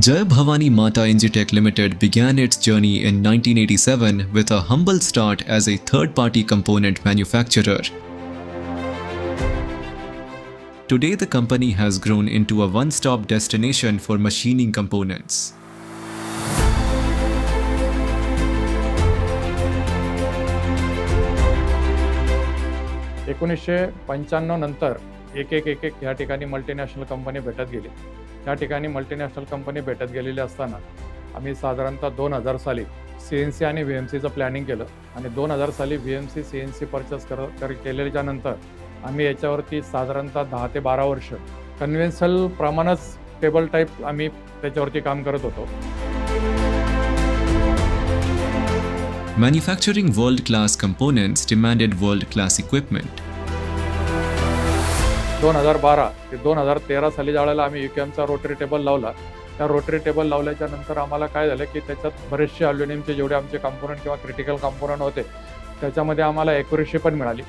Jai Bhavani Mata Engitech Limited began its journey in 1987 with a humble start as a third-party component manufacturer. Today, the company has grown into a one-stop destination for machining components. एकोणीसशे 95 नंतर एक ह्या ठिकाणी multinational company भेटत गेली. त्या ठिकाणी multinational company भेटत गेलेली असताना आम्ही साधारणतः 2000 साली CNC आणि VMCचं प्लॅनिंग केलं आणि 2000 साली VMC CNC परचेस केलेल्या नंतर आम्ही याच्यावरती साधारणतः 10 ते 12 वर्ष कन्व्हेन्शनल प्रमाणच टेबल टाईप आम्ही त्याच्यावरती काम करत होतो. Manufacturing world-class components demanded world-class equipment. 2012 ते 2013 साली ज्यावेळेला आम्ही UCAMचा रोटरी टेबल लावला, त्या रोटरी टेबल लावल्याच्या नंतर आम्हाला काय झालं की त्याच्यात बरेचसे ॲल्युमिनियमचे जेवढे आमचे कॉम्पोनंट किंवा क्रिटिकल कॉम्पोनंट होते त्याच्यामध्ये आम्हाला ॲक्युरेसी पण मिळाली.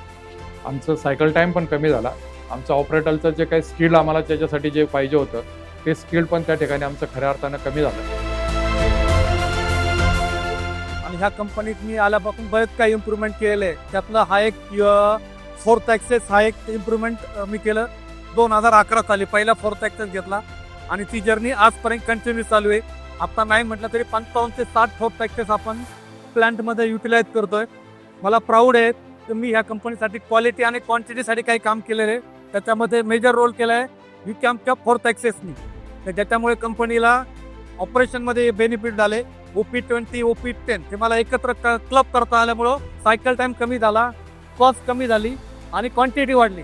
आमचं सायकल टाईम पण कमी झाला. आमचं ऑपरेटरचं जे काही स्किल आम्हाला त्याच्यासाठी जे पाहिजे होतं ते स्किल पण त्या ठिकाणी आमचं खऱ्या अर्थानं कमी झालं. आणि ह्या कंपनीत मी आल्यापासून बरेच काही इम्प्रूव्हमेंट केलेलं आहे. त्यातलं हा एक फोर्थ ॲक्सेस हा एक इम्प्रूव्हमेंट मी केलं 2011 साली पहिला फोर्थ ॲक्सेस घेतला आणि ती जर्नी आजपर्यंत कंटिन्यू चालू आहे. आता नाही म्हटलं तरी 55 ते 60 फोर्थ ॲक्सेस आपण प्लांटमध्ये युटिलाइज करतोय. मला प्राऊड आहे की मी ह्या कंपनीसाठी क्वालिटी आणि क्वांटिटीसाठी काही काम केलेलं आहे. त्याच्यामध्ये मेजर रोल केला आहे UCAMच्या फोर्थ ॲक्सेसनी. तर ज्याच्यामुळे कंपनीला ऑपरेशनमध्ये बेनिफिट झाले. OP20 OP10 हे मला एकत्र क्लब करता आल्यामुळं सायकल टाईम कमी झाला, कॉस्ट कमी झाली आणि क्वांटिटी वाढली.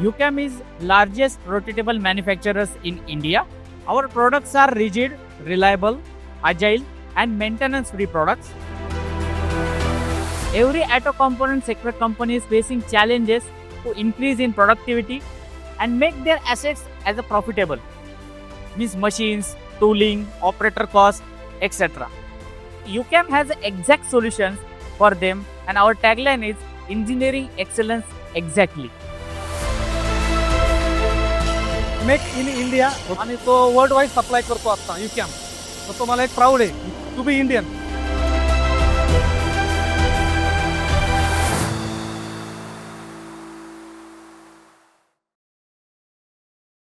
UCAM is largest rotatable manufacturers in India. Our products are rigid, reliable, agile and maintenance-free products. Every auto component sector company is facing challenges to increase in productivity and make their assets as a profitable. Means machines, tooling, operator cost, etc. UCAM has exact solutions for them and our tagline is engineering excellence exactly. Make in India आणि तो world wide supply करतो आता UCAM. तर तो मला एक proud आहे to be Indian.